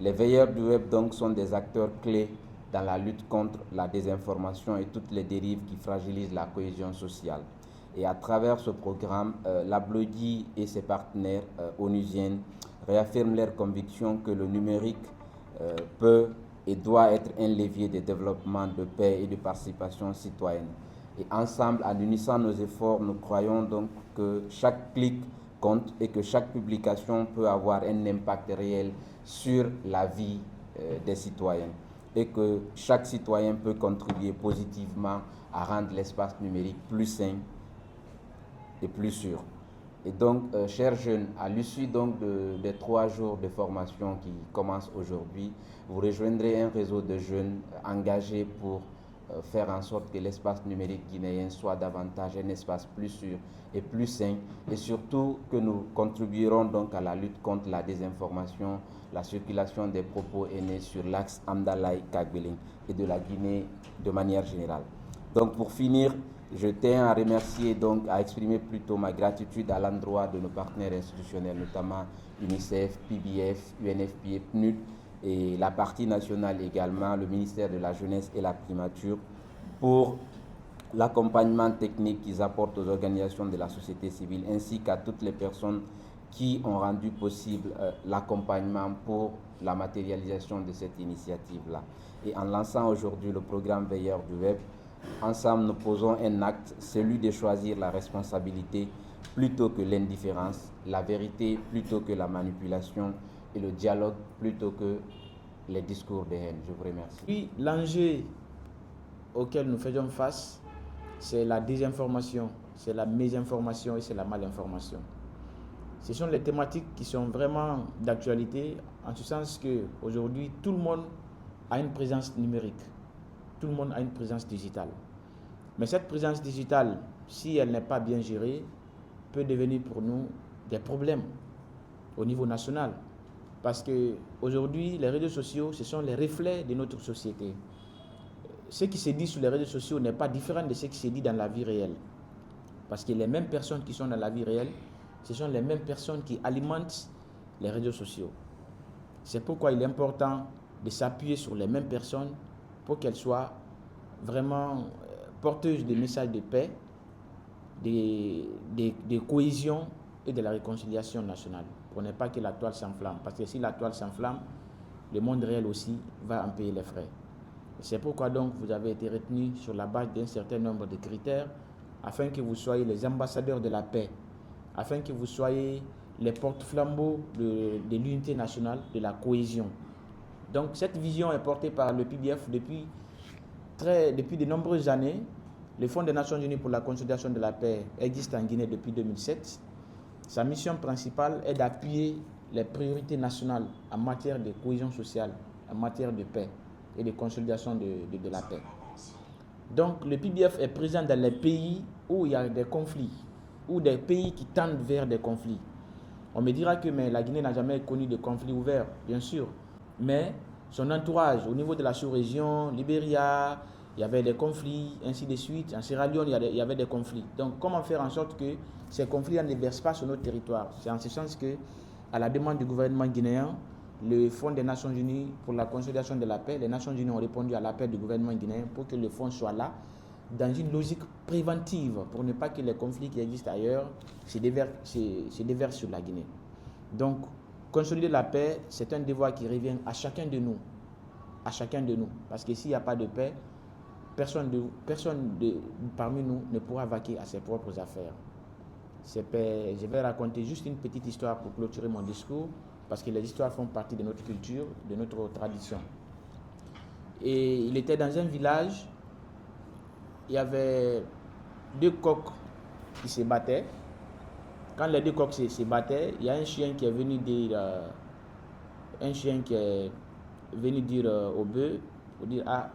Les veilleurs du web donc sont des acteurs clés dans la lutte contre la désinformation et toutes les dérives qui fragilisent la cohésion sociale. Et à travers ce programme, l'Ablodi et ses partenaires onusiennes réaffirment leur conviction que le numérique peut et doit être un levier de développement, de paix et de participation citoyenne. Et ensemble, en unissant nos efforts, nous croyons donc que chaque clic compte et que chaque publication peut avoir un impact réel sur la vie des citoyens et que chaque citoyen peut contribuer positivement à rendre l'espace numérique plus sain et plus sûr. Et donc, chers jeunes, à l'issue donc des 3 jours de formation qui commencent aujourd'hui, vous rejoindrez un réseau de jeunes engagés pour faire en sorte que l'espace numérique guinéen soit davantage un espace plus sûr et plus sain, et surtout que nous contribuerons donc à la lutte contre la désinformation, la circulation des propos haineux sur l'axe Amdalaï-Kagbeling et de la Guinée de manière générale. Donc pour finir, je tiens à remercier, donc à exprimer plutôt ma gratitude à l'endroit de nos partenaires institutionnels, notamment UNICEF, PBF, UNFPA, PNUD et la partie nationale également, le ministère de la Jeunesse et la Primature, pour l'accompagnement technique qu'ils apportent aux organisations de la société civile, ainsi qu'à toutes les personnes qui ont rendu possible l'accompagnement pour la matérialisation de cette initiative-là. Et en lançant aujourd'hui le programme Veilleur du Web, ensemble nous posons un acte, celui de choisir la responsabilité plutôt que l'indifférence, la vérité plutôt que la manipulation et le dialogue plutôt que les discours de haine. Je vous remercie. Oui, l'enjeu auquel nous faisons face, c'est la désinformation, c'est la mésinformation et c'est la malinformation. Ce sont les thématiques qui sont vraiment d'actualité, en ce sens qu'aujourd'hui, tout le monde a une présence numérique, tout le monde a une présence digitale. Mais cette présence digitale, si elle n'est pas bien gérée, peut devenir pour nous des problèmes au niveau national. Parce qu'aujourd'hui, les réseaux sociaux, ce sont les reflets de notre société. Ce qui se dit sur les réseaux sociaux n'est pas différent de ce qui se dit dans la vie réelle. Parce que les mêmes personnes qui sont dans la vie réelle, ce sont les mêmes personnes qui alimentent les réseaux sociaux. C'est pourquoi il est important de s'appuyer sur les mêmes personnes pour qu'elles soient vraiment porteuses de messages de paix, de cohésion et de la réconciliation nationale. Pour ne pas que la toile s'enflamme. Parce que si la toile s'enflamme, le monde réel aussi va en payer les frais. C'est pourquoi donc vous avez été retenu sur la base d'un certain nombre de critères afin que vous soyez les ambassadeurs de la paix, afin que vous soyez les porte-flambeaux de l'unité nationale, de la cohésion. Donc cette vision est portée par le PBF depuis de nombreuses années. Le Fonds des Nations Unies pour la consolidation de la paix existe en Guinée depuis 2007. Sa mission principale est d'appuyer les priorités nationales en matière de cohésion sociale, en matière de paix et de consolidation de la paix. Donc le PBF est présent dans les pays où il y a des conflits, ou des pays qui tendent vers des conflits. On me dira que mais la Guinée n'a jamais connu de conflit ouvert, bien sûr. Mais son entourage, au niveau de la sous-région, Libéria, il y avait des conflits, ainsi de suite. En Sierra Leone, il y avait des conflits. Donc comment faire en sorte que ces conflits ne versent pas sur notre territoire? C'est en ce sens que, à la demande du gouvernement guinéen, le Fonds des Nations Unies pour la consolidation de la paix, les Nations Unies ont répondu à l'appel du gouvernement guinéen pour que le fonds soit là, dans une logique préventive, pour ne pas que les conflits qui existent ailleurs se déversent sur la Guinée. Donc, consolider la paix, c'est un devoir qui revient à chacun de nous. À chacun de nous. Parce que s'il n'y a pas de paix, personne parmi nous ne pourra vaquer à ses propres affaires. Je vais raconter juste une petite histoire pour clôturer mon discours, parce que les histoires font partie de notre culture, de notre tradition. Et il était dans un village, il y avait 2 coqs qui se battaient. Quand les 2 coqs se battaient, il y a un chien qui est venu dire, au bœuf, pour dire, ah,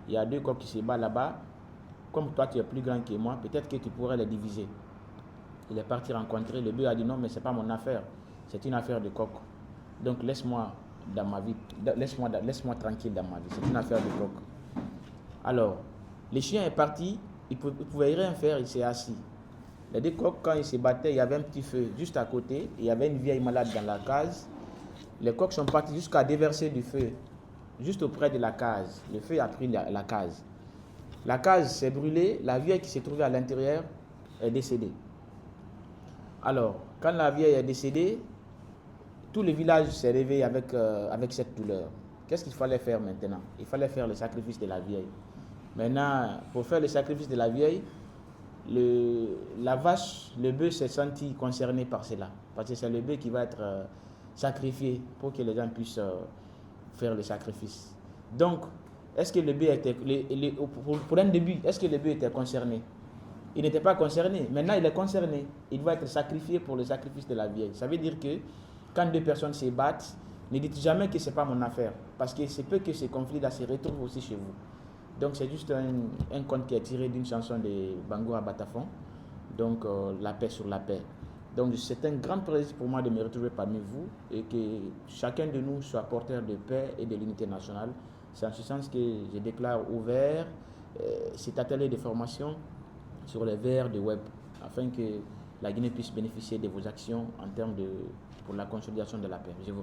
il y a 2 coqs qui se battent là-bas, comme toi tu es plus grand que moi, peut-être que tu pourrais les diviser. Il est parti rencontrer, le bœuf a dit non, mais ce n'est pas mon affaire, c'est une affaire de coq. Donc laisse-moi dans ma vie, laisse-moi tranquille dans ma vie, c'est une affaire de coq. Alors, le chien est parti, il ne pouvait rien faire, il s'est assis. Les 2 coqs, quand ils se battaient, il y avait un petit feu juste à côté, il y avait une vieille malade dans la case. Les coqs sont partis jusqu'à déverser du feu, juste auprès de la case. Le feu a pris la case. La case s'est brûlée, la vieille qui s'est trouvée à l'intérieur est décédée. Alors, quand la vieille est décédée, tout le village s'est réveillé avec cette douleur. Qu'est-ce qu'il fallait faire maintenant? Il fallait faire le sacrifice de la vieille. Maintenant, pour faire le sacrifice de la vieille, la vache, le bœuf s'est senti concerné par cela. Parce que c'est le bœuf qui va être sacrifié pour que les gens puissent faire le sacrifice. Donc, est-ce que le bœuf était, pour un début, est-ce que le bœuf était concerné? Il n'était pas concerné. Maintenant, il est concerné. Il va être sacrifié pour le sacrifice de la vieille. Ça veut dire que quand deux personnes se battent, ne dites jamais que ce n'est pas mon affaire. Parce que c'est peu que ces conflits-là se retrouvent aussi chez vous. Donc, c'est juste un conte qui est tiré d'une chanson de Bangoura Batafon. Donc, la paix sur la paix. Donc, c'est un grand plaisir pour moi de me retrouver parmi vous et que chacun de nous soit porteur de paix et de l'unité nationale. C'est en ce sens que je déclare ouvert cet atelier de formation sur les verres de web afin que la Guinée puisse bénéficier de vos actions en termes pour la consolidation de la paix. Je vous